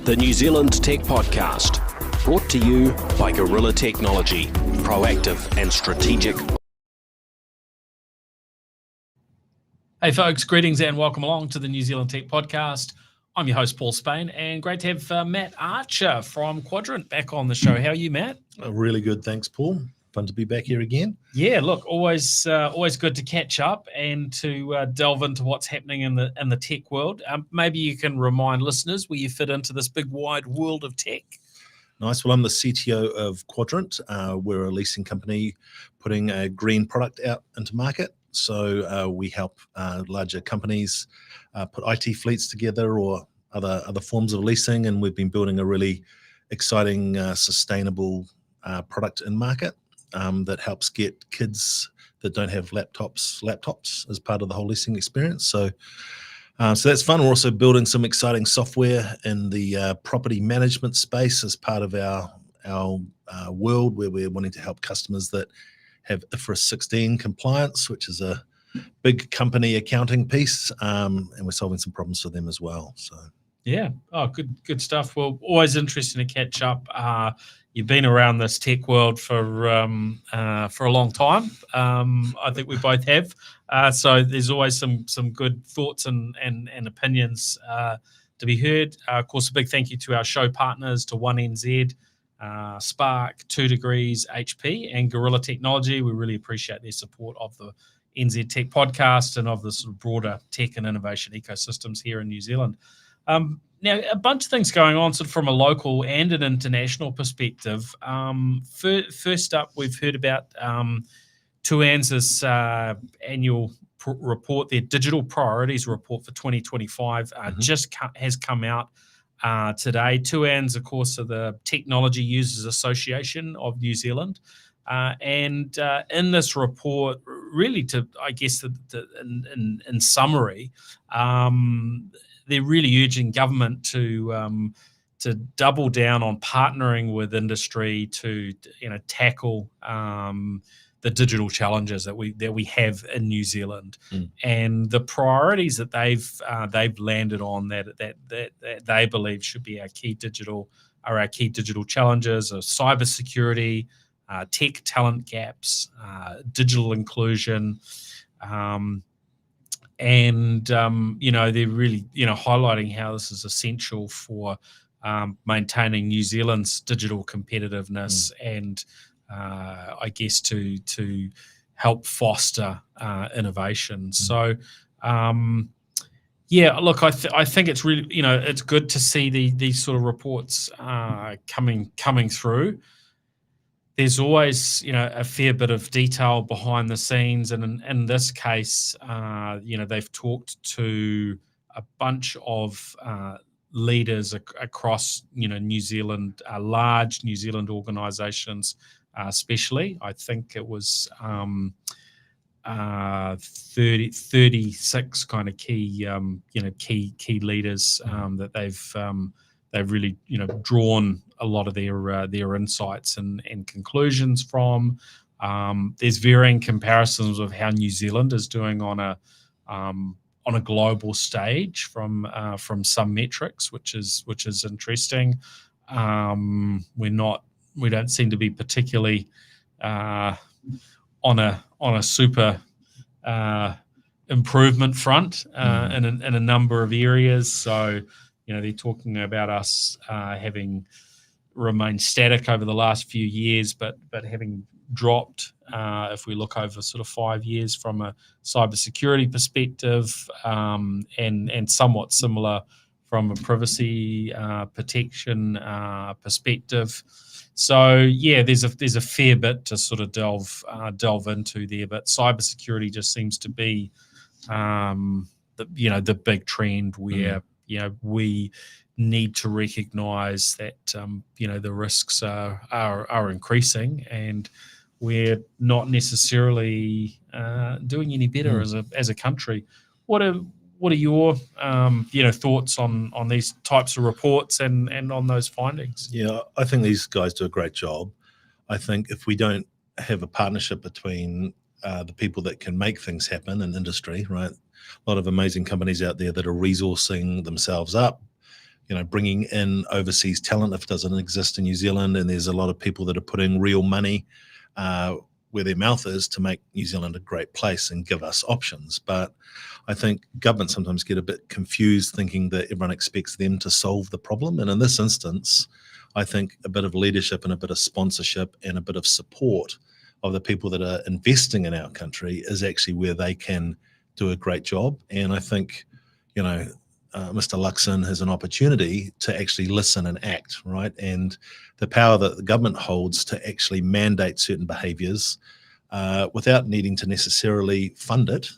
The New Zealand Tech Podcast, brought to you by Gorilla Technology, proactive and strategic. Hey folks, greetings and welcome along to the New Zealand Tech Podcast. I'm your host, Paul Spain, and great to have Matt Archer from Quadrent back on the show. How are you, Matt? Really good, thanks, Paul. Fun to be back here again. Yeah, look, always good to catch up and to delve into what's happening in the tech world. Maybe you can remind listeners where you fit into this big wide world of tech. Nice. Well, I'm the CTO of Quadrent. We're a leasing company putting a green product out into market. So we help larger companies put IT fleets together or other forms of leasing, and we've been building a really exciting, sustainable product in market that helps get kids that don't have laptops as part of the whole leasing experience. So that's fun. We're also building some exciting software in the property management space as part of our world, where we're wanting to help customers that have IFRS 16 compliance, which is a big company accounting piece, and we're solving some problems for them as well. So yeah, good stuff. Well, always interesting to catch up. You've been around this tech world for a long time. I think we both have. So there's always some good thoughts and opinions to be heard. Of course, a big thank you to our show partners, to TUANZ, Spark, 2 Degrees, HP, and Gorilla Technology. We really appreciate their support of the NZ Tech Podcast and of the sort of broader tech and innovation ecosystems here in New Zealand. Now, a bunch of things going on sort of from a local and an international perspective. First up, we've heard about TUANZ's annual report, their Digital Priorities report for 2025 has come out today. TUANZ, of course, are the Technology Users Association of New Zealand. And in this report, really in summary, they're really urging government to double down on partnering with industry to tackle the digital challenges that we have in New Zealand, and the priorities that they've landed on that they believe should be our key digital challenges are cybersecurity, tech talent gaps, digital inclusion. And they're really highlighting how this is essential for maintaining New Zealand's digital competitiveness and I guess to help foster innovation. So look, I think it's really it's good to see these sort of reports coming through. There's always, a fair bit of detail behind the scenes, and in this case, they've talked to a bunch of leaders across, New Zealand, large New Zealand organisations, especially. I think it was 36 kind of key leaders that they've really drawn a lot of their insights and conclusions from. There's varying comparisons of how New Zealand is doing on a global stage from some metrics, which is interesting. We don't seem to be particularly on a super improvement front in a number of areas. So they're talking about us having remained static over the last few years, but having dropped if we look over sort of 5 years from a cybersecurity perspective, and somewhat similar from a privacy protection perspective. So yeah, there's a fair bit to sort of delve into there, but cybersecurity just seems to be the big trend where we need to recognise that the risks are increasing, and we're not necessarily doing any better as a country. What are your thoughts on these types of reports and on those findings? Yeah, I think these guys do a great job. I think if we don't have a partnership between the people that can make things happen in industry, right? A lot of amazing companies out there that are resourcing themselves up bringing in overseas talent if it doesn't exist in New Zealand, and there's a lot of people that are putting real money where their mouth is to make New Zealand a great place and give us options. But I think governments sometimes get a bit confused thinking that everyone expects them to solve the problem. And in this instance, I think a bit of leadership and a bit of sponsorship and a bit of support of the people that are investing in our country is actually where they can do a great job. And I think, Mr. Luxon has an opportunity to actually listen and act, right? And the power that the government holds to actually mandate certain behaviours without needing to necessarily fund it.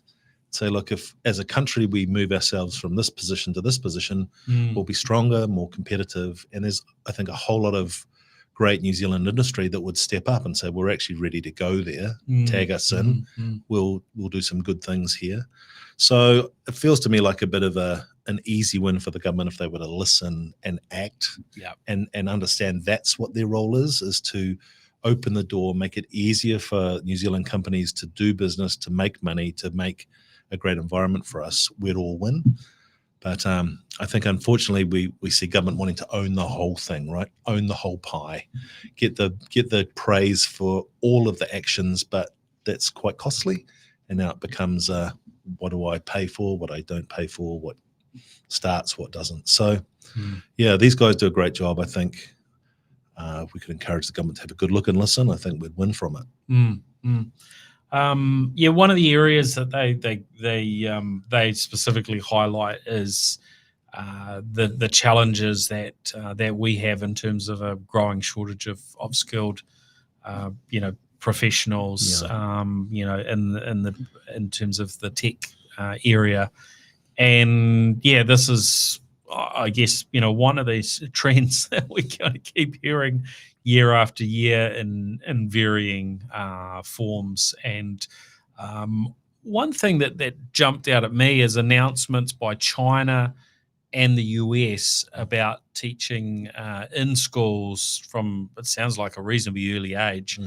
Say, look, if as a country we move ourselves from this position to this position, we'll be stronger, more competitive. And there's, I think, a whole lot of great New Zealand industry that would step up and say, we're actually ready to go there, tag us in, we'll do some good things here. So it feels to me like a bit of an easy win for the government if they were to listen and act and understand that's what their role is to open the door, make it easier for New Zealand companies to do business, to make money, to make a great environment for us. We'd all win. But I think, unfortunately, we see government wanting to own the whole thing, right? Own the whole pie, get the praise for all of the actions, but that's quite costly. And now it becomes, what do I pay for, what I don't pay for, what starts, what doesn't. So, yeah, these guys do a great job. I think if we could encourage the government to have a good look and listen, I think we'd win from it. One of the areas that they specifically highlight is the challenges that we have in terms of a growing shortage of skilled, professionals, in terms of the tech area, and this is, I guess, one of these trends that we kind of keep hearing year after year in varying forms. And one thing that jumped out at me is announcements by China and the US about teaching in schools from, it sounds like, a reasonably early age,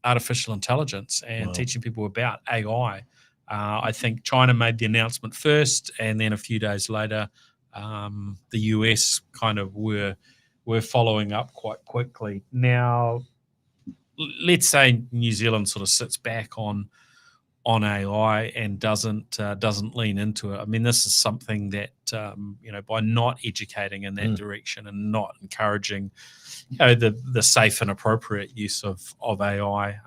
artificial intelligence and teaching people about AI. I think China made the announcement first, and then a few days later, the US kind of were following up quite quickly. Now, let's say New Zealand sort of sits back on AI and doesn't lean into it. I mean, this is something that by not educating in that direction and not encouraging the safe and appropriate use of AI,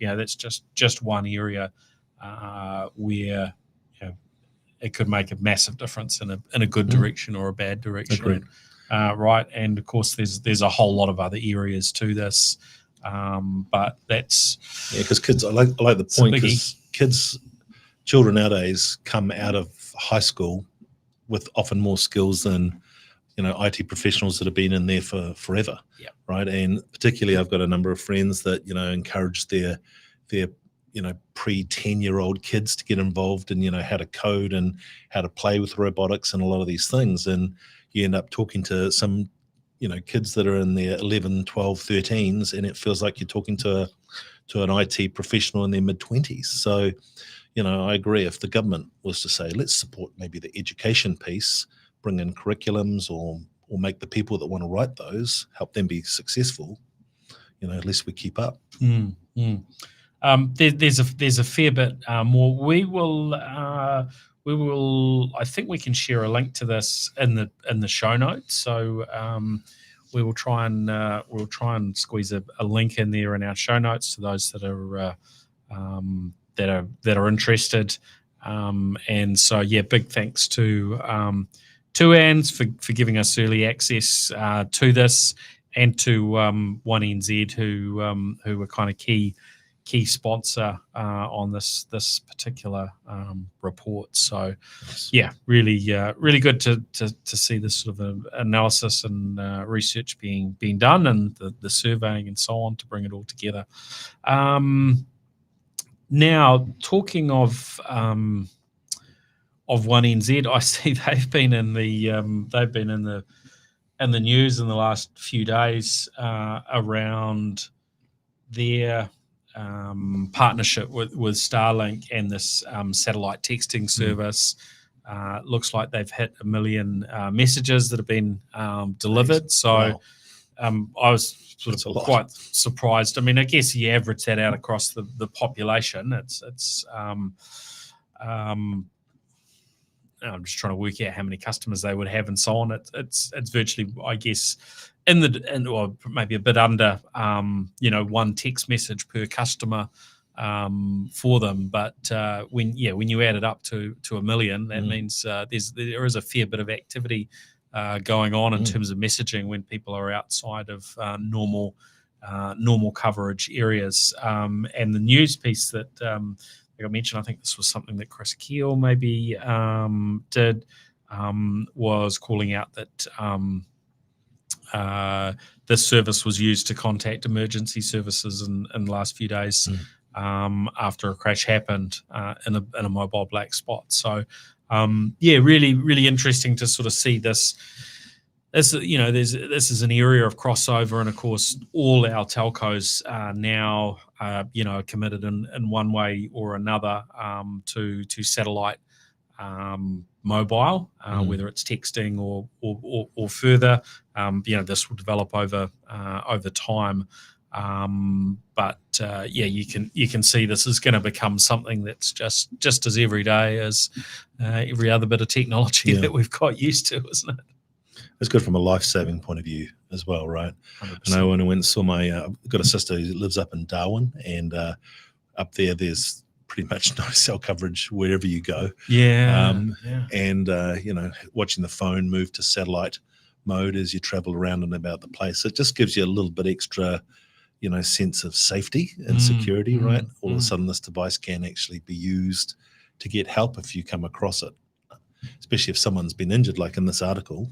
that's just one area where it could make a massive difference in a good direction or a bad direction. Agreed. Right, and of course there's a whole lot of other areas to this, but that's because kids, I like the point, because children nowadays come out of high school with often more skills than IT professionals that have been in there for forever. Right, and particularly I've got a number of friends that encourage their pre-10-year-old kids to get involved in how to code and how to play with robotics and a lot of these things. And you end up talking to some kids that are in their 11, 12, 13s, and it feels like you're talking to an IT professional in their mid-20s. So I agree, if the government was to say, let's support maybe the education piece, bring in curriculums, or make the people that want to write those, help them be successful, at least we keep up. There's a fair bit more. We will. I think we can share a link to this in the show notes. So we will try and squeeze a link in there in our show notes to those that are interested. And so big thanks to TUANZ for giving us early access to this, and to TUANZ who were kind of key sponsor on this particular report. So really good to see this sort of analysis and research being done, and the surveying and so on to bring it all together. Now, talking of TUANZ, I see they've been in the news in the last few days around their partnership with Starlink and this satellite texting service. looks like they've hit 1 million messages that have been delivered. Thanks. So Wow. I was sort That's a of lot. quite surprised. I mean, I guess you average that out across the population. I'm just trying to work out how many customers they would have and so on. It's virtually, I guess, or maybe a bit under, one text message per customer for them. But when you add it up to 1 million, that means there is a fair bit of activity going on in terms of messaging when people are outside of normal coverage areas. And the news piece that like I mentioned, I think this was something that Chris Keel maybe did, was calling out that this service was used to contact emergency services in the last few days after a crash happened in a mobile black spot. So, really, really interesting to sort of see this. This is an area of crossover, and of course, all our telcos are now, committed in one way or another to satellite mobile, whether it's texting or further. This will develop over time, but you can see this is going to become something that's just as everyday as every other bit of technology that we've got used to, isn't it? It's good from a life-saving point of view as well, right? 100%. I know when I went and saw I've got a sister who lives up in Darwin, and up there's pretty much no cell coverage wherever you go. And watching the phone move to satellite mode as you travel around and about the place, it just gives you a little bit extra, sense of safety and security, right? All of a sudden, this device can actually be used to get help if you come across it. Especially if someone's been injured, like in this article,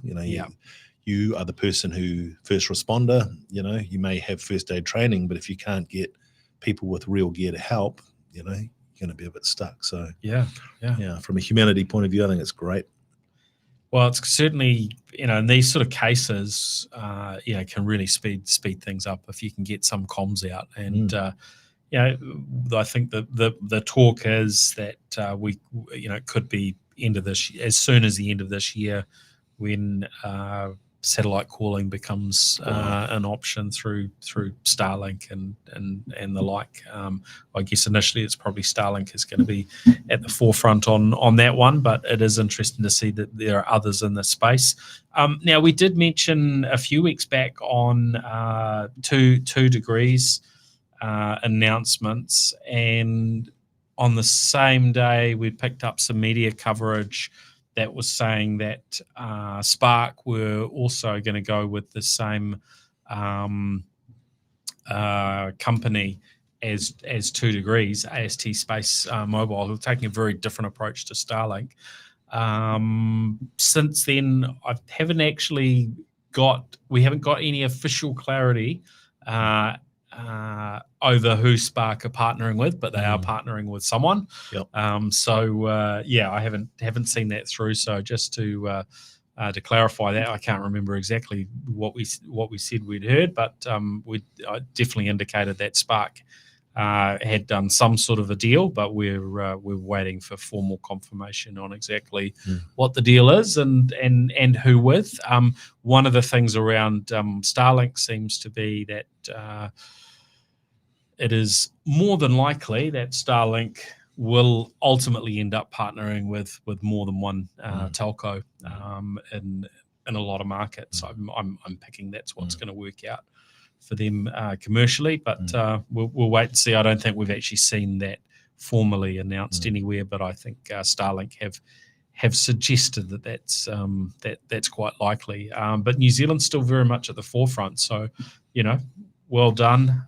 you are the person who first responder, you may have first aid training, but if you can't get people with real gear to help, you're going to be a bit stuck. So from a humanity point of view, I think it's great. Well, it's certainly, in these sort of cases, can really speed things up if you can get some comms out. And, I think the talk is that it could be as soon as the end of this year, when satellite calling becomes an option through Starlink and the like. I guess initially it's probably Starlink is going to be at the forefront on that one, but it is interesting to see that there are others in this space. Now, we did mention a few weeks back on 2 degrees announcements, and on the same day we picked up some media coverage that was saying that Spark were also going to go with the same company as 2 degrees, AST Space Mobile, who are taking a very different approach to Starlink. Since then, we haven't got any official clarity over who Spark are partnering with, but they are partnering with someone. Yep. I haven't seen that through. So just to clarify that, I can't remember exactly what we said we'd heard, but I definitely indicated that Spark had done some sort of a deal, but we're waiting for formal confirmation on exactly what the deal is and who with. One of the things around Starlink seems to be that it is more than likely that Starlink will ultimately end up partnering with more than one telco in a lot of markets. I'm picking that's what's going to work out for them commercially, but we'll wait and see. I don't think we've actually seen that formally announced anywhere, but I think Starlink have suggested that's quite likely. But New Zealand's still very much at the forefront, so well done,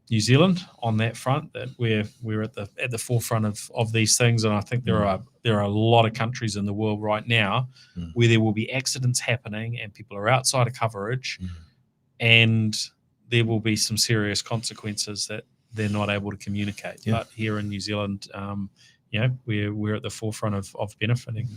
New Zealand on that front. That we're at the forefront of these things, and I think there are a lot of countries in the world right now where there will be accidents happening and people are outside of coverage, and there will be some serious consequences that they're not able to communicate. But here in New Zealand, we're at the forefront of benefiting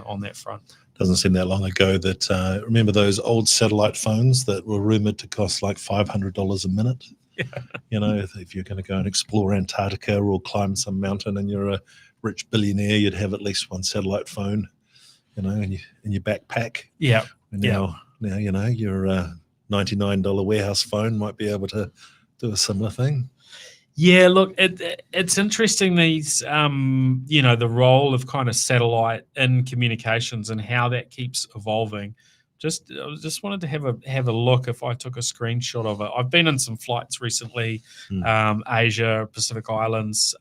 on that front. Doesn't seem that long ago that remember those old satellite phones that were rumored to cost like $500 a minute? If you're going to go and explore Antarctica or climb some mountain and you're a rich billionaire, you'd have at least one satellite phone, in your backpack. Yeah. Now, your $99 warehouse phone might be able to do a similar thing. Yeah, look, it's interesting these, the role of kind of satellite in communications and how that keeps evolving. I just wanted to have a look if I took a screenshot of it. I've been in some flights recently, Asia, Pacific Islands,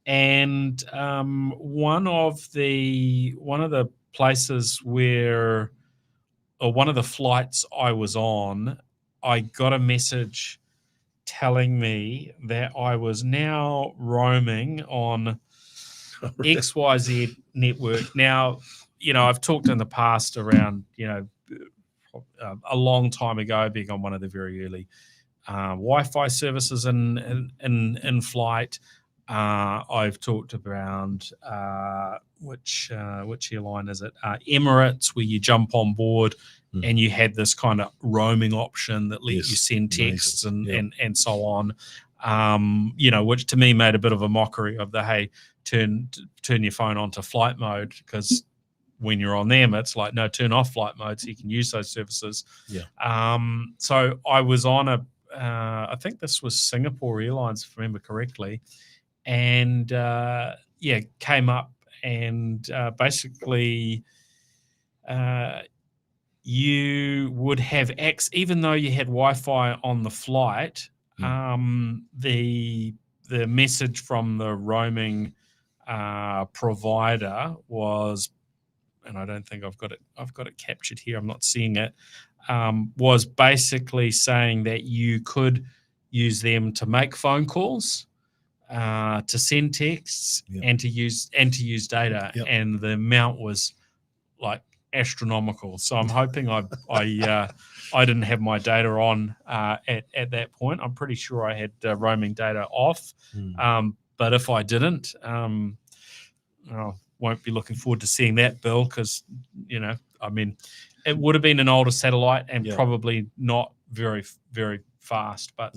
and one of the places where, or one of the flights I was on, I got a message telling me that I was now roaming on XYZ network. Now, I've talked in the past around, a long time ago being on one of the very early Wi-Fi services in flight. I've talked around which airline is it? Emirates, where you jump on board and you had this kind of roaming option that let you send texts and so on. Which to me made a bit of a mockery of the, hey, turn your phone onto flight mode, because when you're on them, it's like, no, turn off flight mode so you can use those services. Yeah. So I was on I think this was Singapore Airlines, if I remember correctly, and came up and basically you would have even though you had Wi-Fi on the flight, the message from the roaming provider was, and I don't think I've got it captured here, I'm not seeing it, was basically saying that you could use them to make phone calls, to send texts, and to use data, and the amount was like astronomical. So I'm hoping I didn't have my data on at that point. I'm pretty sure I had roaming data off, but if I didn't, won't be looking forward to seeing that bill, because it would have been an older satellite and probably not very, very fast, but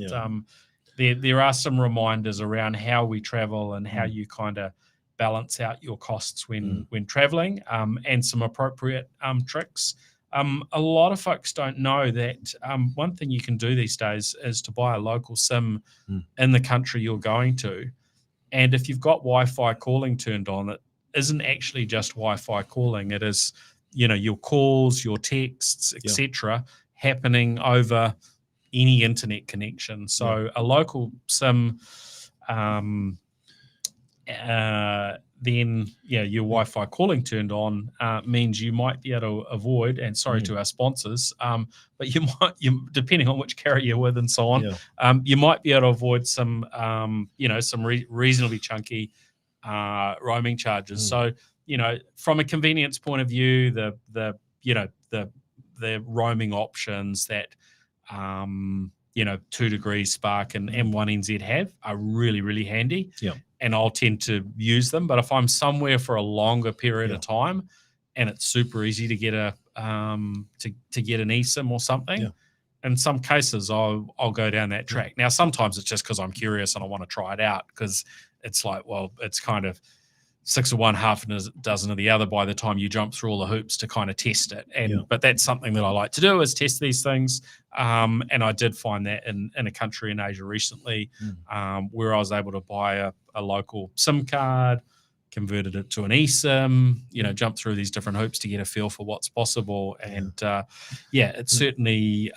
there are some reminders around how we travel and how you kind of balance out your costs when traveling, and some appropriate tricks. A lot of folks don't know that one thing you can do these days is to buy a local SIM in the country you're going to, and if you've got Wi-Fi calling turned on, it isn't actually just Wi-Fi calling. It is, your calls, your texts, etc., happening over any internet connection. So a local SIM, then your Wi-Fi calling turned on means you might be able to avoid, and sorry to our sponsors, but you depending on which carrier you're with and so on, you might be able to avoid some reasonably chunky roaming charges. So from a convenience point of view, the roaming options that 2 Degrees, Spark, and M1NZ have are really, really handy. And I'll tend to use them. But if I'm somewhere for a longer period of time, and it's super easy to get to get an eSIM or something, in some cases I'll go down that track. Now sometimes it's just because I'm curious and I want to try it out, because it's like, well, it's kind of 6 of one, half a dozen of the other by the time you jump through all the hoops to kind of test it. But that's something that I like to do, is test these things. And I did find that in a country in Asia recently, where I was able to buy a local SIM card, converted it to an eSIM, jump through these different hoops to get a feel for what's possible. And it's certainly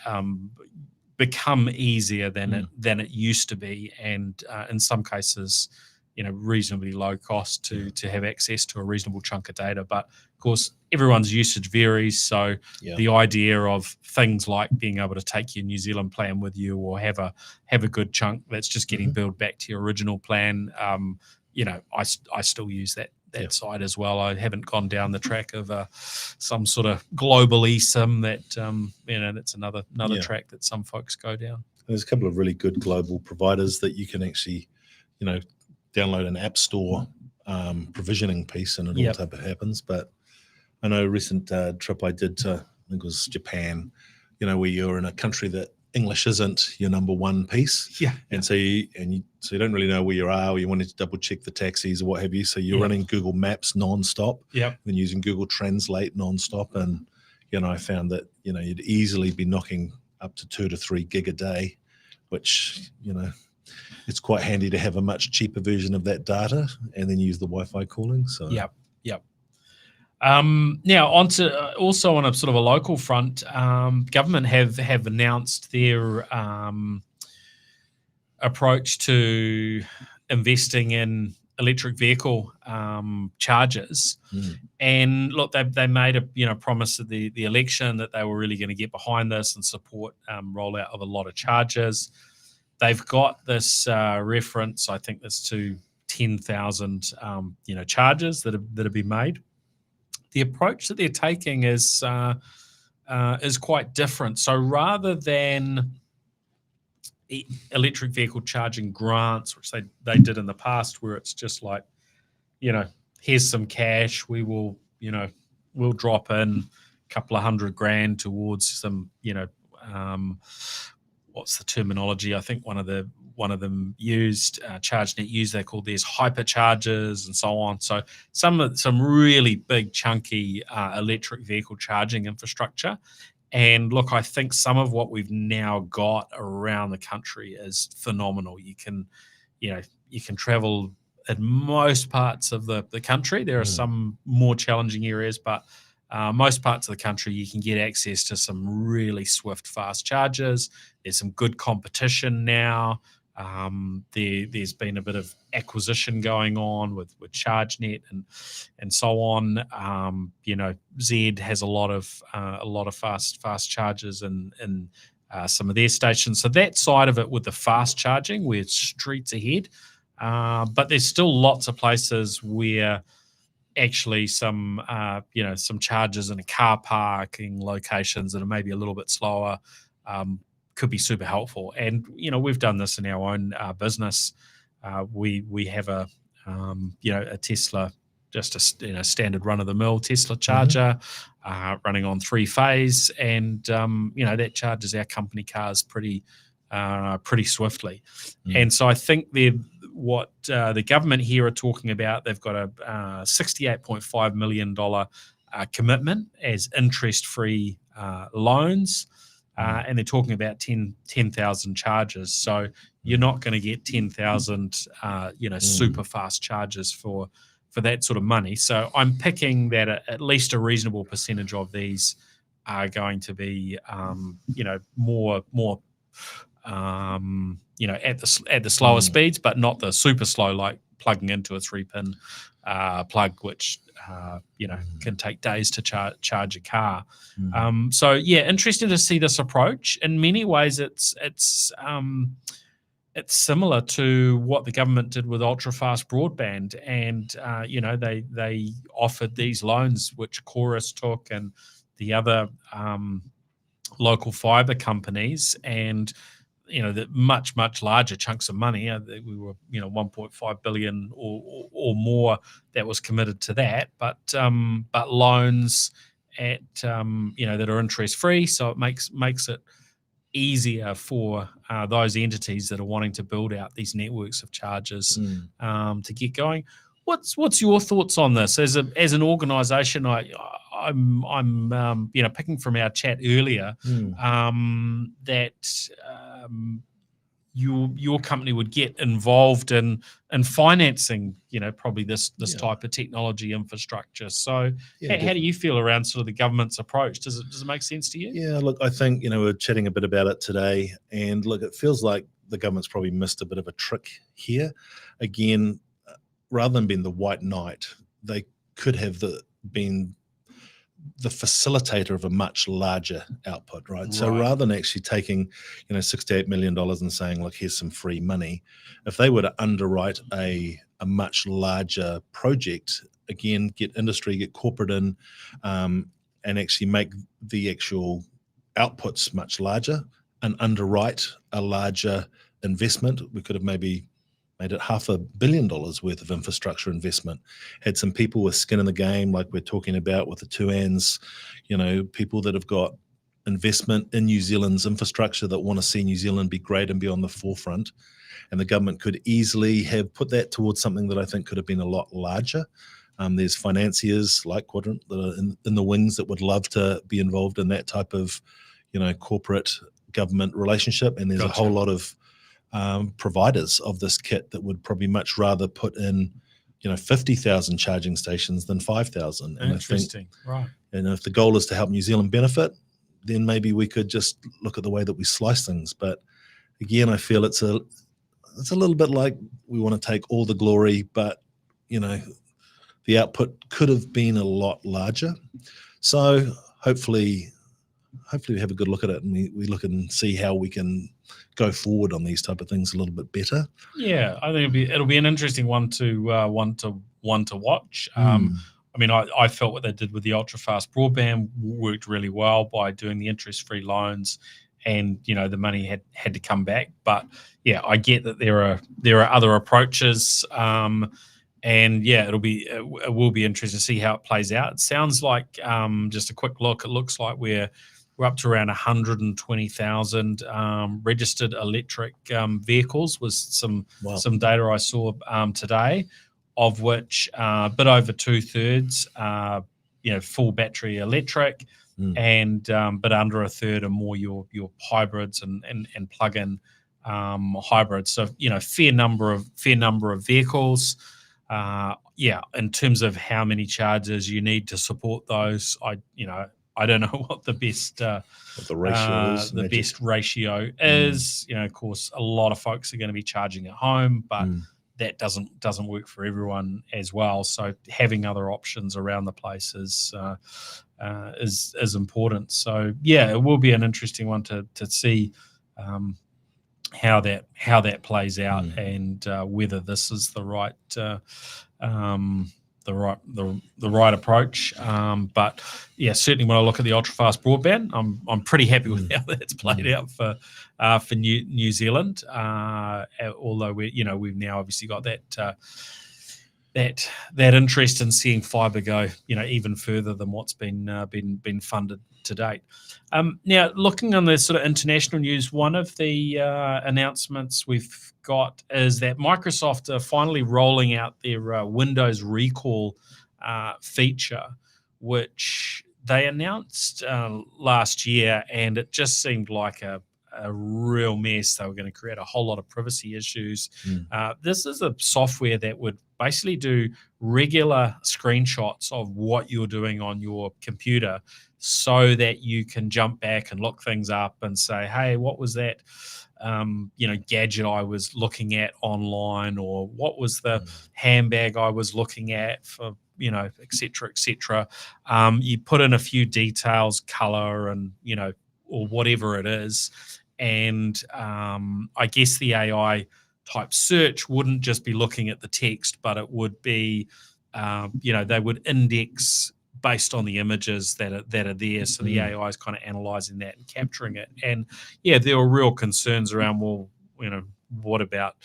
become easier than it used to be. And in some cases, reasonably low cost to have access to a reasonable chunk of data. But of course, everyone's usage varies. So the idea of things like being able to take your New Zealand plan with you, or have a good chunk that's just getting billed back to your original plan, I still use that side as well. I haven't gone down the track of some sort of global eSIM that that's another track that some folks go down. There's a couple of really good global providers that you can actually, download an app store provisioning piece, and it all type of happens. But I know a recent trip I did to, I think it was Japan, where you're in a country that English isn't your number one piece. Yeah. And so you don't really know where you are, or you wanted to double check the taxis or what have you. So you're running Google Maps nonstop, then using Google Translate nonstop. And, I found that, you'd easily be knocking up to 2 to 3 gig a day, which, it's quite handy to have a much cheaper version of that data and then use the Wi-Fi calling. So Yep. Now, also on a sort of a local front, government have announced their approach to investing in electric vehicle chargers. And look, they made a promise at the election that they were really going to get behind this and support rollout of a lot of chargers. They've got this reference, I think there's to 10,000 chargers that have been made. The approach that they're taking is quite different. So rather than electric vehicle charging grants, which they did in the past, where it's just like, here's some cash, we'll drop in a couple of $100,000 towards some, what's the terminology? I think one of them used, ChargeNet used, they're called these hyperchargers and so on. So some really big chunky electric vehicle charging infrastructure. And look, I think some of what we've now got around the country is phenomenal. You can travel in most parts of the country. There are some more challenging areas, but most parts of the country, you can get access to some really swift, fast chargers. There's some good competition now. There's been a bit of acquisition going on with ChargeNet and so on. Zed has a lot of fast chargers in some of their stations. So that side of it with the fast charging, we're streets ahead. But there's still lots of places where actually some chargers in a car parking locations that are maybe a little bit slower could be super helpful. And we've done this in our own business. We have a Tesla, just a standard run of the mill Tesla charger running on 3-phase, and that charges our company cars pretty swiftly. And so I think what the government here are talking about, they've got a $68.5 million commitment as interest-free loans. And they're talking about 10,000 chargers. So you're not going to get 10,000, super fast chargers for that sort of money. So I'm picking that at least a reasonable percentage of these are going to be, more at the slower speeds, but not the super slow, like plugging into a 3-pin plug, which can take days to charge a car. So interesting to see this approach. In many ways, it's similar to what the government did with ultra fast broadband, and they offered these loans which Chorus took and the other local fiber companies, and the much larger chunks of money. We were 1.5 billion or more that was committed to that, but loans at that are interest free, so it makes it easier for those entities that are wanting to build out these networks of chargers to get going. What's your thoughts on this as an organisation? I'm picking from our chat earlier that your company would get involved in financing probably this type of technology infrastructure. So how do you feel around sort of the government's approach? Does it make sense to you? Yeah, look, I think we're chatting a bit about it today, and look, it feels like the government's probably missed a bit of a trick here. Again, rather than being the white knight, they could have been the facilitator of a much larger output, right? So rather than actually taking, $68 million and saying, look, here's some free money, if they were to underwrite a much larger project, again, get industry, get corporate in, and actually make the actual outputs much larger and underwrite a larger investment, we could have maybe made it $500 million worth of infrastructure investment, had some people with skin in the game, like we're talking about with the TUANZ, people that have got investment in New Zealand's infrastructure that want to see New Zealand be great and be on the forefront. And the government could easily have put that towards something that I think could have been a lot larger. There's financiers like Quadrent that are in the wings that would love to be involved in that type of, corporate government relationship. And there's a whole lot of providers of this kit that would probably much rather put in, 50,000 charging stations than 5,000. And Interesting, right? And if the goal is to help New Zealand benefit, then maybe we could just look at the way that we slice things. But again, I feel it's a little bit like we want to take all the glory, but the output could have been a lot larger. So hopefully we have a good look at it, and we look and see how we can go forward on these type of things a little bit better. Yeah, I think it'll be an interesting one to watch. I mean, I felt what they did with the ultra-fast broadband worked really well by doing the interest-free loans, and the money had to come back. But yeah, I get that there are other approaches, and yeah, it will be interesting to see how it plays out. It sounds like just a quick look. It looks like we're up to around 120,000 registered electric vehicles. Was some data I saw today, of which a bit over 2/3 are full battery electric, and but under a third are more your hybrids and plug-in hybrids. So fair number of vehicles. In terms of how many chargers you need to support those, I don't know what the best what the ratio is. The best ratio is. Of course, a lot of folks are going to be charging at home, but that doesn't work for everyone as well. So having other options around the place is important. So yeah, it will be an interesting one to see how that plays out, and whether this is the right approach. But yeah, certainly when I look at the ultra fast broadband, I'm pretty happy with how that's played out for New Zealand. Although we've now obviously got that interest in seeing fibre go even further than what's been funded to date. Now, looking on the sort of international news, one of the announcements we've got is that Microsoft are finally rolling out their Windows recall feature, which they announced last year, and it just seemed like a real mess. They were going to create a whole lot of privacy issues. This is a software that would basically do regular screenshots of what you're doing on your computer, so that you can jump back and look things up and say, hey, what was that gadget I was looking at online, or what was the handbag I was looking at for, et cetera, et cetera. You put in a few details, color, and, or whatever it is. And I guess the AI type search wouldn't just be looking at the text, but it would be, they would index based on the images that are there. So the AI is kind of analyzing that and capturing it. And yeah, there were real concerns around, well, what about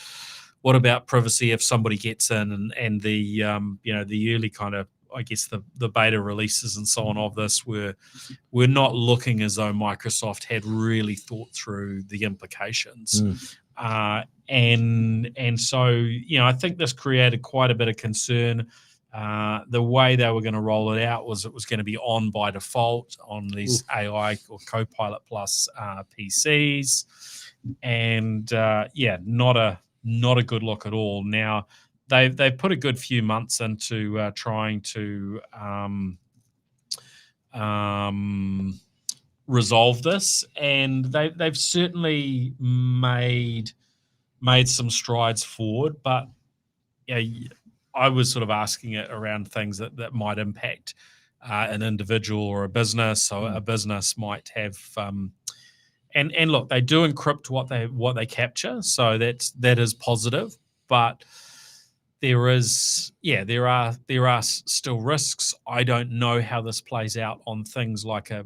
privacy if somebody gets in, and the the early kind of, I guess, the beta releases and so on of this were not looking as though Microsoft had really thought through the implications. And so, I think this created quite a bit of concern. The way they were going to roll it out was it was going to be on by default on these AI or Copilot Plus PCs, and not a good look at all. Now they've put a good few months into trying to resolve this, and they've certainly made some strides forward, but I was sort of asking it around things that might impact an individual or a business. So a business might have, and look, they do encrypt what they capture, so that is positive. But there are still risks. I don't know how this plays out on things like a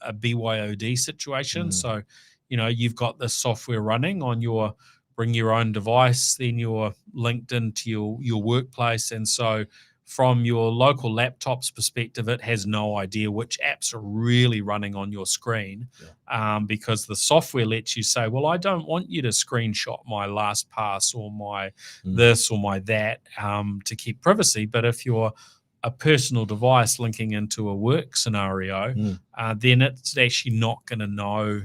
BYOD situation. So, you've got this software running on your bring your own device, then you're linked into your workplace. And so from your local laptop's perspective, it has no idea which apps are really running on your screen, because the software lets you say, well, I don't want you to screenshot my LastPass or my this or my that, to keep privacy. But if you're a personal device linking into a work scenario, then it's actually not going to know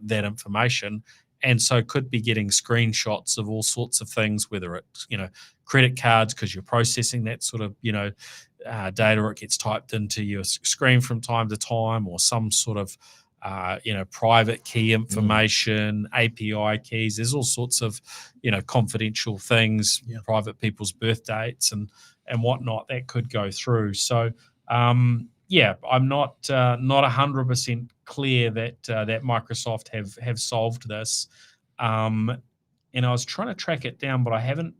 that information. And so could be getting screenshots of all sorts of things, whether it's, credit cards, because you're processing that sort of, data, or it gets typed into your screen from time to time, or some sort of, private key information, API keys. There's all sorts of, confidential things, private people's birth dates and whatnot that could go through. So, I'm not 100% clear that Microsoft have solved this, and I was trying to track it down, but I haven't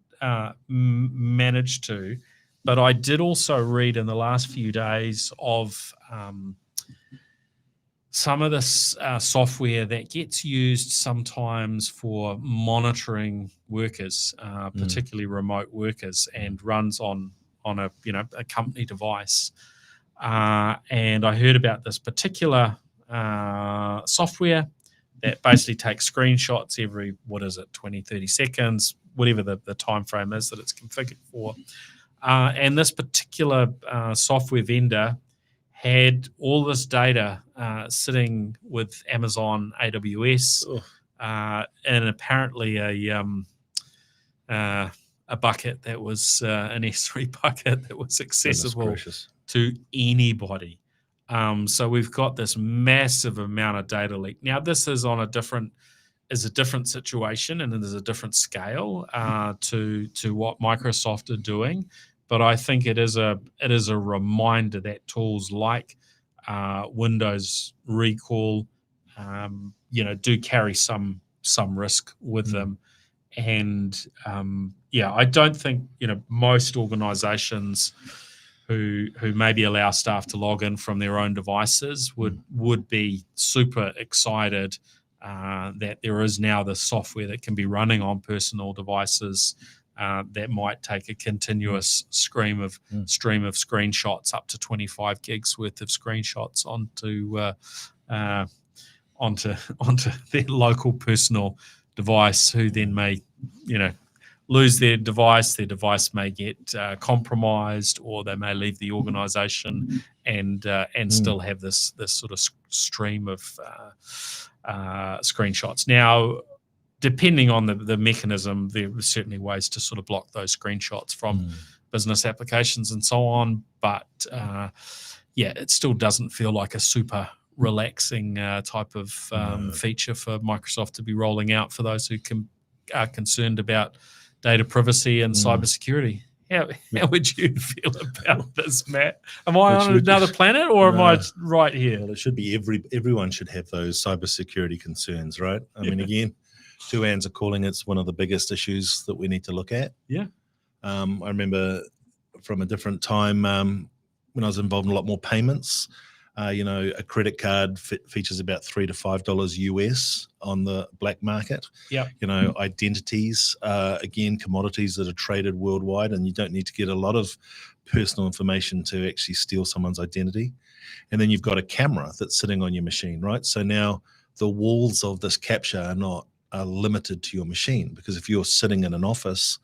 managed to. But I did also read in the last few days of some of this software that gets used sometimes for monitoring workers, particularly remote workers, and runs on a company device. And I heard about this particular software that basically takes screenshots every, 20, 30 seconds, whatever the time frame is that it's configured for. And this particular software vendor had all this data sitting with Amazon AWS, and apparently a bucket that was an S3 bucket that was accessible to anybody. So we've got this massive amount of data leak. Now, this is on a different situation, and there's a different scale to what Microsoft are doing. But I think it is a reminder that tools like Windows Recall, do carry some risk with them. And I don't think most organisations who maybe allow staff to log in from their own devices would be super excited that there is now the software that can be running on personal devices that might take a continuous stream of screenshots, up to 25 gigs worth of screenshots onto their local personal device, who then may lose their device. Their device may get compromised, or they may leave the organization and still have this sort of stream of screenshots. Now, depending on the mechanism, there are certainly ways to sort of block those screenshots from business applications and so on. But it still doesn't feel like a super relaxing type of feature for Microsoft to be rolling out for those who are concerned about data privacy and cybersecurity. How would you feel about this, Matt? Am I on another planet, or am I right here? Well, it should be everyone should have those cybersecurity concerns, right? I mean, again, TUANZ are calling it one of the biggest issues that we need to look at. Yeah. I remember from a different time when I was involved in a lot more payments. A credit card features about $3 to $5 US on the black market. Yeah. Identities, again, commodities that are traded worldwide, and you don't need to get a lot of personal information to actually steal someone's identity. And then you've got a camera that's sitting on your machine, right? So now the walls of this capture are limited to your machine, because if you're sitting in an office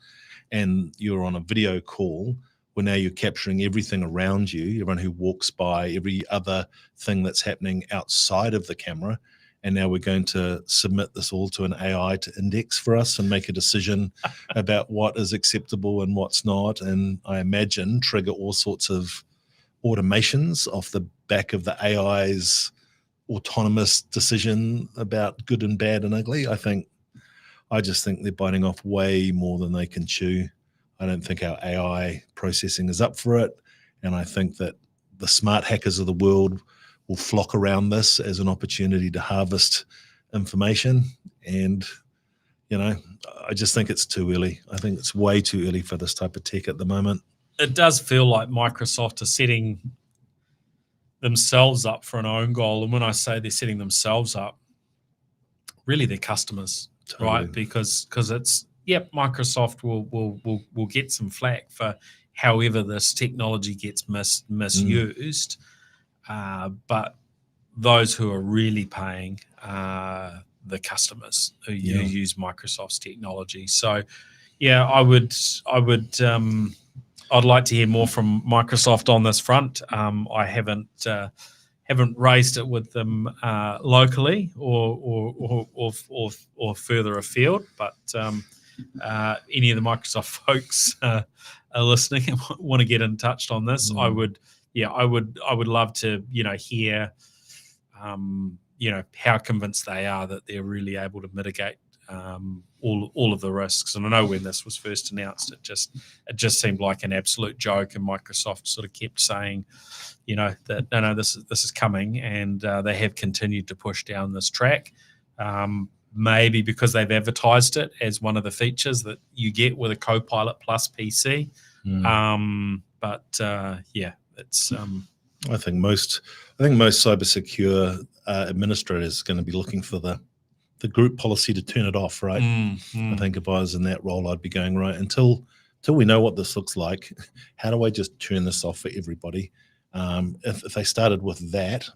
and you're on a video call, well, now you're capturing everything around you, everyone who walks by, every other thing that's happening outside of the camera. And now we're going to submit this all to an AI to index for us and make a decision about what is acceptable and what's not. And I imagine trigger all sorts of automations off the back of the AI's autonomous decision about good and bad and ugly. I just think they're biting off way more than they can chew. I don't think our AI processing is up for it. And I think that the smart hackers of the world will flock around this as an opportunity to harvest information. And, I just think it's too early. I think it's way too early for this type of tech at the moment. It does feel like Microsoft are setting themselves up for an own goal. And when I say they're setting themselves up, really their customers, right? Because it's, Microsoft will get some flack for however this technology gets misused. But those who are really paying are the customers who use Microsoft's technology. So, yeah, I'd like to hear more from Microsoft on this front. I haven't raised it with them locally or further afield, but any of the Microsoft folks are listening and want to get in touch on this, I would love to hear how convinced they are that they're really able to mitigate all of the risks. And I know when this was first announced, it just seemed like an absolute joke, and Microsoft sort of kept saying, that no, this is coming, and they have continued to push down this track. Maybe because they've advertised it as one of the features that you get with a Copilot Plus PC. It's. I think most cybersecure administrators are going to be looking for the group policy to turn it off, right? I think if I was in that role, I'd be going, right, until we know what this looks like, how do I just turn this off for everybody? If they started with that,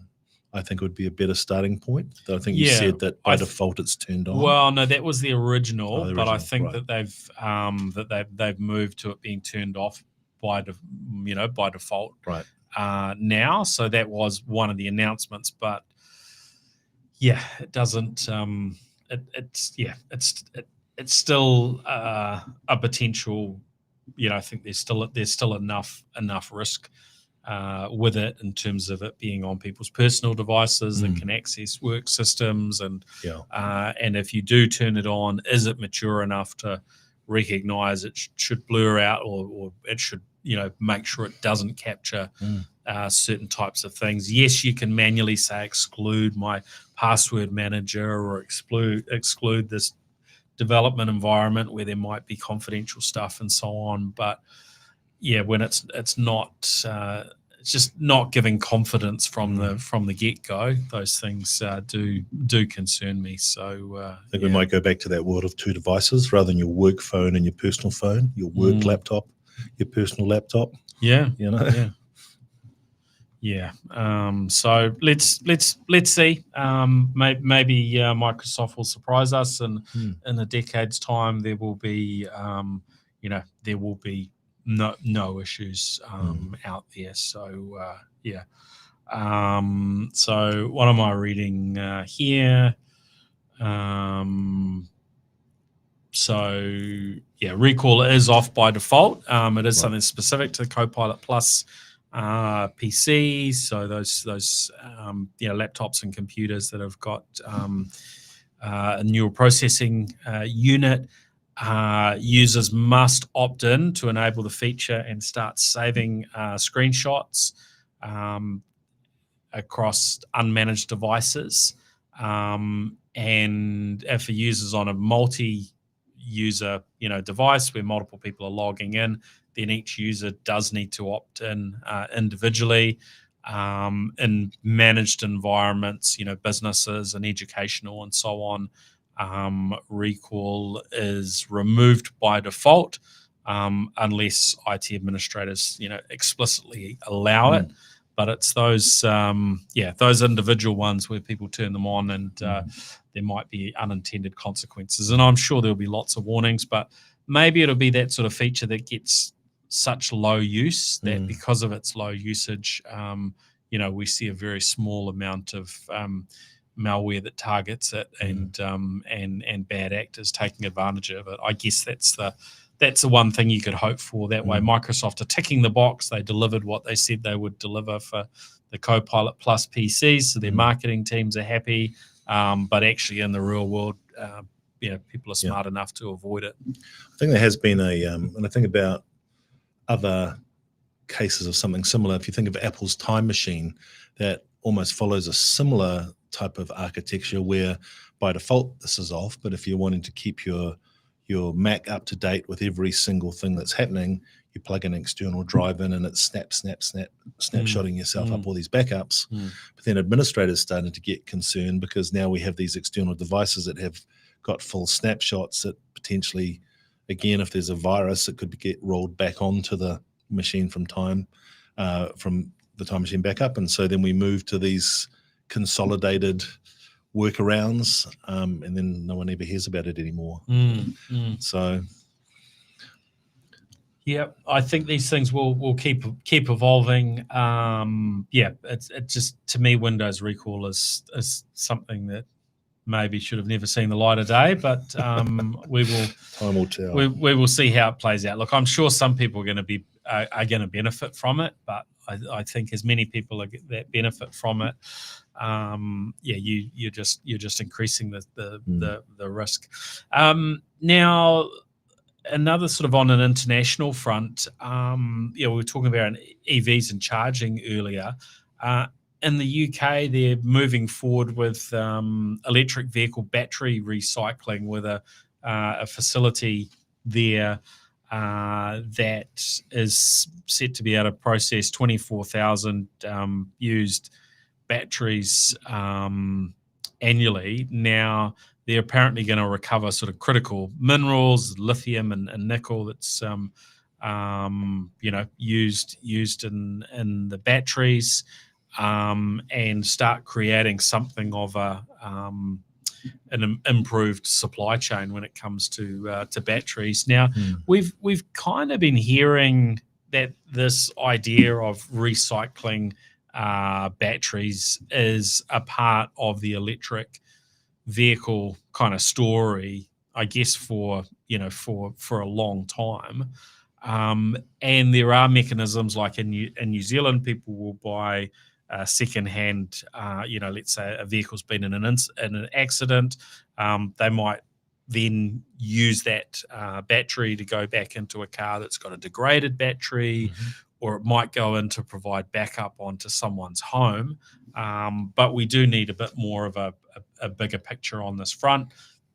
I think it would be a better starting point. I think you said that by default it's turned on. Well, no, that was the original, but I think that they've moved to it being turned off by default. Right. Now, so that was one of the announcements, but yeah, it doesn't. It's still a potential. I think there's still enough risk with it in terms of it being on people's personal devices that can access work systems, and if you do turn it on, is it mature enough to recognize it should blur out, or it should make sure it doesn't capture certain types of things. Yes, you can manually say exclude my password manager or exclude this development environment where there might be confidential stuff and so on. But yeah, when it's not, it's just not giving confidence from the get go. Those things do concern me. So I think we might go back to that world of two devices rather than your work phone and your personal phone, your work laptop, your personal laptop. Yeah. So let's see. Maybe Microsoft will surprise us, and in a decade's time there will be no issues out there. So so what am I reading here? Recall is off by default. It is something specific to the Copilot Plus PCs. So those laptops and computers that have got a neural processing unit. Users must opt in to enable the feature and start saving screenshots across unmanaged devices. And if a user's on a multi-user device where multiple people are logging in, then each user does need to opt in individually. In managed environments, businesses and educational and so on, recall is removed by default unless IT administrators explicitly allow it. But it's those individual ones where people turn them on, and there might be unintended consequences. And I'm sure there'll be lots of warnings, but maybe it'll be that sort of feature that gets such low use that because of its low usage, we see a very small amount of malware that targets it, and bad actors taking advantage of it. I guess that's the one thing you could hope for. That way, Microsoft are ticking the box. They delivered what they said they would deliver for the Copilot Plus PCs, so their marketing teams are happy. But actually, in the real world, people are smart enough to avoid it. I think there has been and I think about other cases of something similar. If you think of Apple's Time Machine, that almost follows a similar type of architecture where by default this is off, but if you're wanting to keep your Mac up to date with every single thing that's happening, you plug an external drive in and it's snapshotting yourself up all these backups. But then administrators started to get concerned because now we have these external devices that have got full snapshots that potentially, again, if there's a virus, it could get rolled back onto the machine from the time machine backup, and so then we moved to these consolidated workarounds, and then no one ever hears about it anymore. So. Yeah, I think these things will keep evolving. It's just, to me, Windows recall is something that maybe should have never seen the light of day, but we will. Time will tell. We will see how it plays out. Look, I'm sure some people are going to benefit from it, but I think as many people that benefit from it, you're just increasing the risk. Now, another sort of on an international front, we were talking about EVs and charging earlier. In the UK, they're moving forward with electric vehicle battery recycling with a facility there that is set to be able to process 24,000 used batteries annually. Now, they're apparently going to recover sort of critical minerals, lithium and nickel that's used in the batteries, and start creating something of an improved supply chain when it comes to batteries. Now, we've kind of been hearing that this idea of recycling batteries is a part of the electric vehicle kind of story, I guess, for a long time. And there are mechanisms like in New Zealand, people will buy secondhand, let's say a vehicle's been in an accident. They might then use that battery to go back into a car that's got a degraded battery, or it might go in to provide backup onto someone's home. But we do need a bit more of a bigger picture on this front.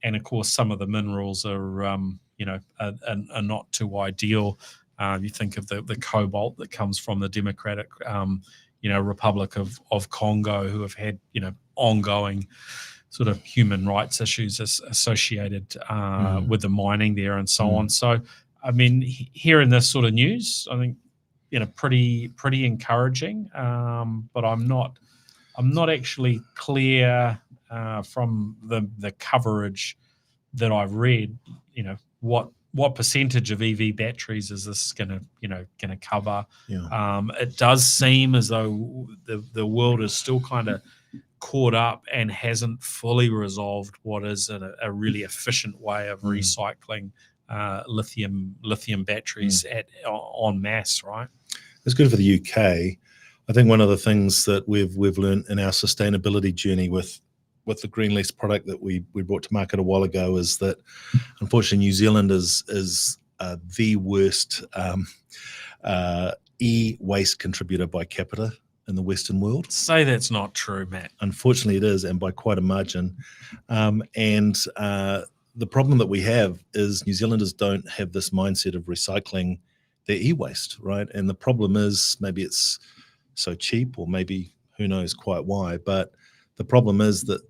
And of course, some of the minerals are not too ideal. You think of the cobalt that comes from the Democratic Republic of Congo, who have had ongoing sort of human rights issues associated with the mining there and so on. So, I mean, hearing this sort of news, I think pretty encouraging. But I'm not actually clear from the coverage that I've read. What percentage of EV batteries is this going to cover? It does seem as though the world is still kind of caught up and hasn't fully resolved what is a really efficient way of recycling lithium batteries en masse, right? It's good for the UK. I think one of the things that we've learned in our sustainability journey with the Green Lease product that we brought to market a while ago is that, unfortunately, New Zealand is the worst e-waste contributor by capita in the Western world. Say that's not true, Matt. Unfortunately, it is, and by quite a margin. The problem that we have is New Zealanders don't have this mindset of recycling their e-waste, right? And the problem is maybe it's so cheap, or maybe who knows quite why, but the problem is that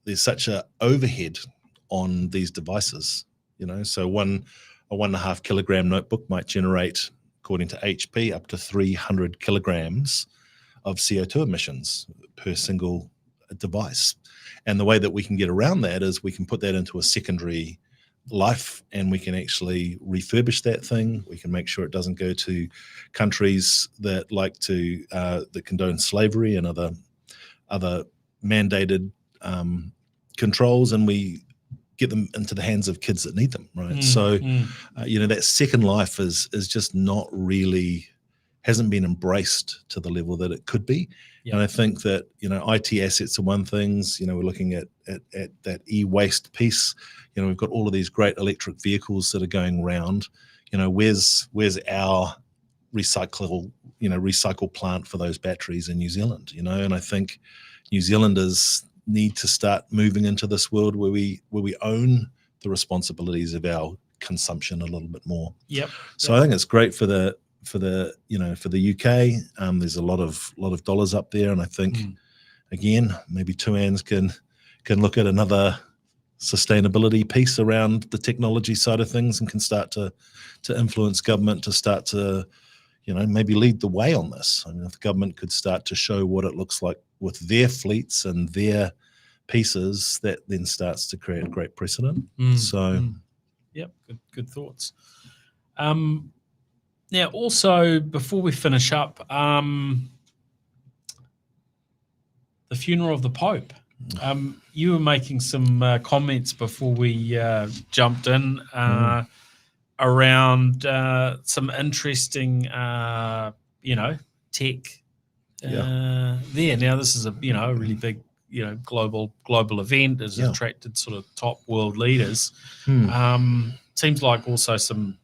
there's such a overhead on these devices, so a 1.5 kilogram notebook might generate, according to HP, up to 300 kilograms of CO2 emissions per single device. And the way that we can get around that is we can put that into a secondary life, and we can actually refurbish that thing. We can make sure it doesn't go to countries that like to that condone slavery and other mandated controls, and we get them into the hands of kids that need them, right? That second life is just not really, hasn't been embraced to the level that it could be. And I think that IT assets are one thing. We're looking at that e-waste piece. We've got all of these great electric vehicles that are going around. Where's our recycle plant for those batteries in New Zealand? And I think New Zealanders need to start moving into this world where we own the responsibilities of our consumption a little bit more. So I think it's great for the UK. There's a lot of dollars up there, and I think again, maybe TUANZ can look at another sustainability piece around the technology side of things, and can start to influence government to start to maybe lead the way on this. I mean, if the government could start to show what it looks like with their fleets and their pieces, that then starts to create a great precedent. Yep, good thoughts. Now, also, before we finish up, the funeral of the Pope. You were making some comments before we jumped in around some interesting, tech there. Now, this is a really big, global event. Has attracted sort of top world leaders. Seems like also some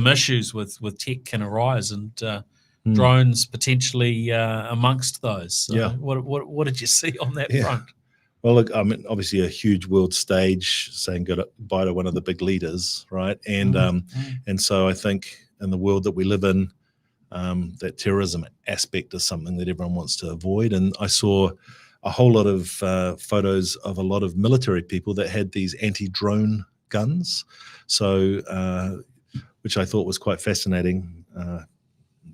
issues with tech can arise, and drones potentially amongst those. So what did you see on that front? Well, look, I mean, obviously a huge world stage saying goodbye to one of the big leaders, right? And and so I think in the world that we live in, that terrorism aspect is something that everyone wants to avoid. And I saw a whole lot of photos of a lot of military people that had these anti-drone guns, so which I thought was quite fascinating.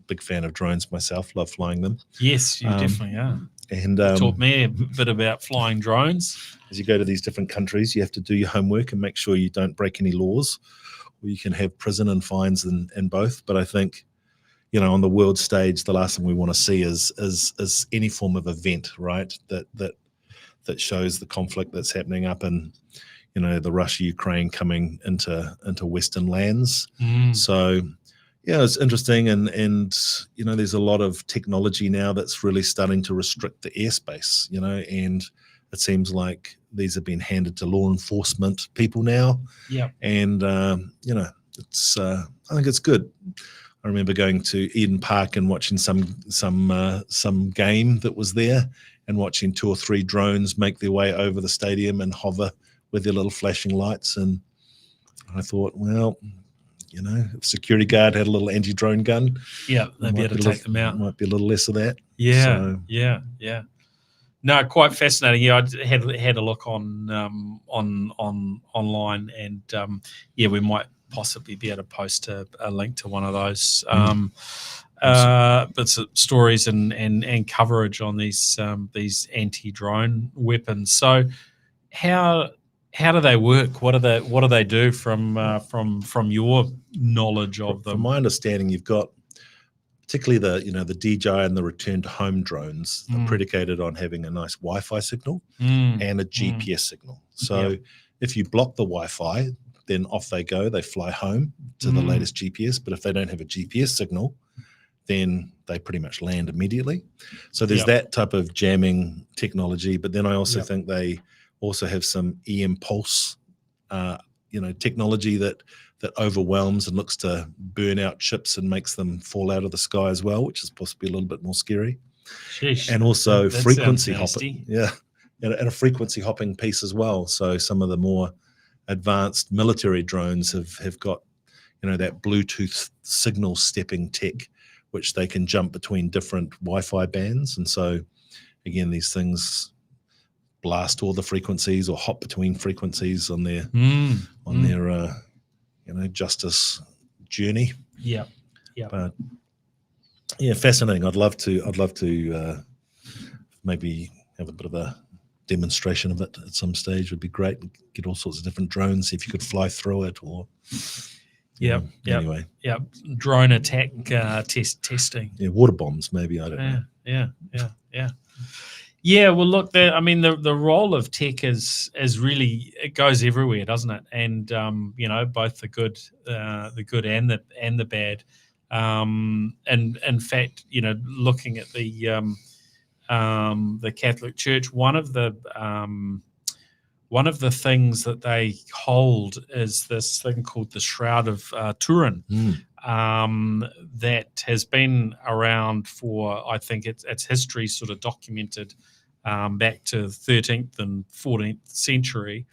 Big fan of drones myself, love flying them. Yes, you definitely are. And taught me a bit about flying drones. As you go to these different countries, you have to do your homework and make sure you don't break any laws, or you can have prison and fines in both. But I think, on the world stage, the last thing we want to see is any form of event, right? That shows the conflict that's happening up in, the Russia-Ukraine coming into Western lands. So, it's interesting, and there's a lot of technology now that's really starting to restrict the airspace, and it seems like these have been handed to law enforcement people now. Yeah, and it's I think it's good. I remember going to Eden Park and watching some game that was there, and watching 2 or 3 drones make their way over the stadium and hover with their little flashing lights. And I thought, well, if a security guard had a little anti-drone gun, they'd be able to take them out. Might be a little less of that. Yeah. No, quite fascinating. Yeah, I had a look on online, and we might possibly be able to post a link to one of those bits of stories and coverage on these anti-drone weapons. So how do they work? What do they do from your knowledge of them? From my understanding, you've got particularly the DJI and the return to home drones are predicated on having a nice Wi-Fi signal and a GPS signal. So if you block the Wi-Fi, then off they go. They fly home to the latest GPS. But if they don't have a GPS signal, then they pretty much land immediately. So there's that type of jamming technology. But then I also think they also have some EM pulse, technology that overwhelms and looks to burn out ships and makes them fall out of the sky as well, which is possibly a little bit more scary. Sheesh. And also that frequency hopping. and a frequency hopping piece as well. So some of the more advanced military drones have got, that Bluetooth signal stepping tech, which they can jump between different Wi-Fi bands. And so again, these things blast all the frequencies or hop between frequencies on their justice journey. But fascinating. I'd love to maybe have a bit of a demonstration of it at some stage. Would be great. Get all sorts of different drones, see if you could fly through it, or anyway. Drone attack testing. Water bombs maybe. I don't know. Yeah, well, look, the role of tech is really, it goes everywhere, doesn't it? And both the good and the bad. And in fact, looking at the Catholic Church, one of the things that they hold is this thing called the Shroud of Turin. That has been around for, I think its history sort of documented back to the 13th and 14th century.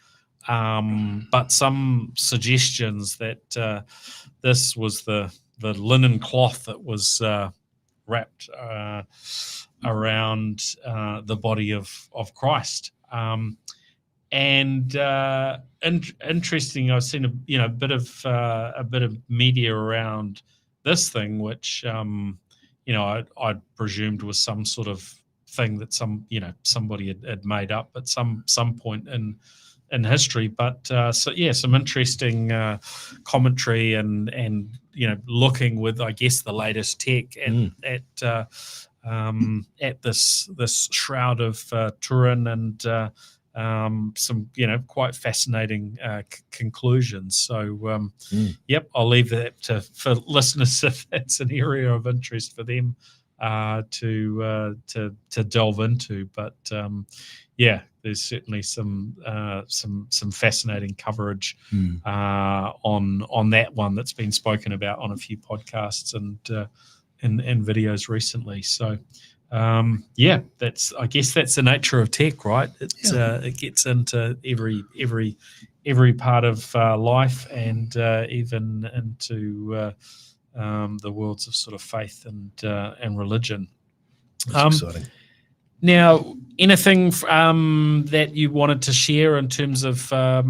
But some suggestions that this was the linen cloth that was wrapped around the body of Christ. And interesting, I've seen a bit of media around this thing, which I presumed was some sort of thing that somebody had made up at some point in history. But some interesting commentary and looking with, I guess, the latest tech at this Shroud of Turin, and some quite fascinating conclusions. So I'll leave that for listeners if that's an area of interest for them to delve into. But there's certainly some fascinating coverage on that one that's been spoken about on a few podcasts and videos recently. So I guess that's the nature of tech, right? It gets into every part of life, and even into the worlds of sort of faith and religion. That's exciting. Now, anything that you wanted to share in terms of for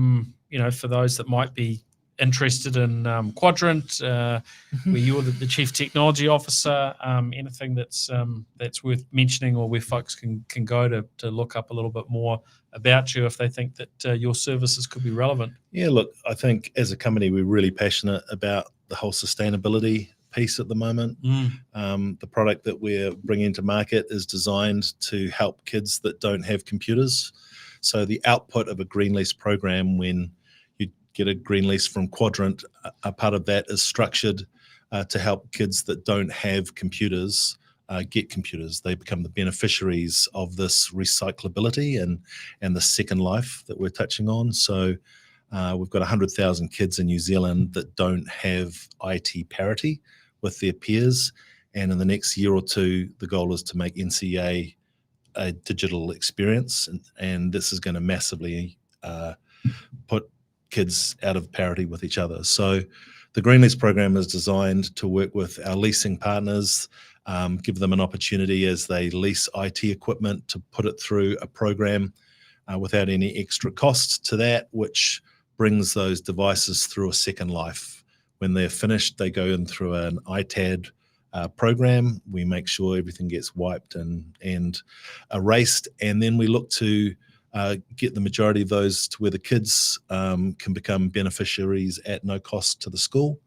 those that might be interested in Quadrent, where you're the Chief Technology Officer, anything that's worth mentioning, or where folks can go to look up a little bit more about you if they think that your services could be relevant? Yeah, look, I think as a company, we're really passionate about the whole sustainability piece at the moment. The product that we're bringing to market is designed to help kids that don't have computers. So the output of a green lease program, when you get a green lease from Quadrent, a part of that is structured to help kids that don't have computers get computers. They become the beneficiaries of this recyclability and the second life that we're touching on. So we've got 100,000 kids in New Zealand that don't have IT parity with their peers. And in the next year or two, the goal is to make NCA a digital experience. And this is going to massively put kids out of parity with each other. So the Green Lease program is designed to work with our leasing partners, give them an opportunity as they lease IT equipment to put it through a program without any extra cost to that, which brings those devices through a second life. When they're finished, they go in through an ITAD program. We make sure everything gets wiped and erased, and then we look to get the majority of those to where the kids can become beneficiaries at no cost to the school.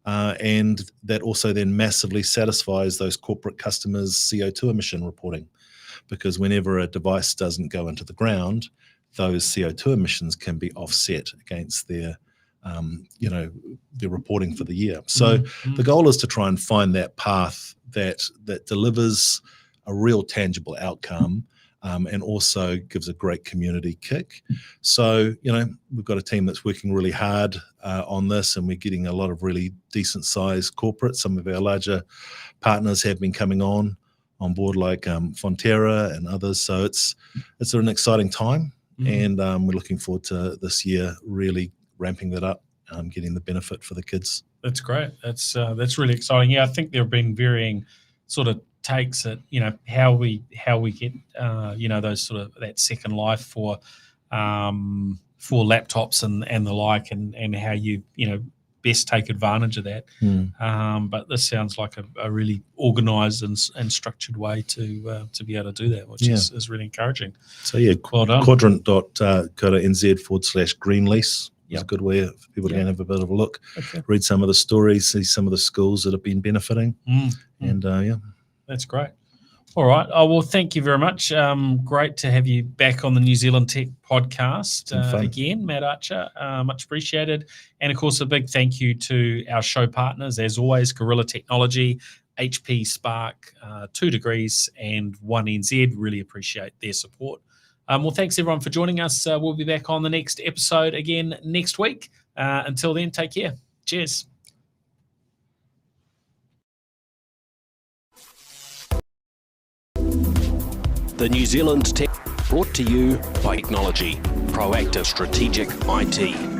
And that also then massively satisfies those corporate customers' CO2 emission reporting, because whenever a device doesn't go into the ground, those CO2 emissions can be offset against their reporting for the year. So the goal is to try and find that path that delivers a real tangible outcome, and also gives a great community kick. So, we've got a team that's working really hard on this, and we're getting a lot of really decent sized corporates. Some of our larger partners have been coming on board, like Fonterra and others. So it's an exciting time, and we're looking forward to this year really ramping that up, getting the benefit for the kids. That's great. That's really exciting. Yeah, I think there have been varying sort of takes at how we get those sort of that second life for laptops and the like, and how you best take advantage of that. But this sounds like a really organised and structured way to be able to do that, which is really encouraging. So well done. Quadrant.co.nz/greenlease. It's a good way for people to have a bit of a look, read some of the stories, see some of the schools that have been benefiting. And that's great. All right. Well, thank you very much. Great to have you back on the New Zealand Tech podcast again, Matt Archer. Much appreciated. And, of course, a big thank you to our show partners, as always, Gorilla Technology, HP Spark, 2 Degrees, and 1NZ. Really appreciate their support. Well, thanks, everyone, for joining us. We'll be back on the next episode again next week. Until then, take care. Cheers. The New Zealand Tech, brought to you by Technology, Proactive Strategic IT.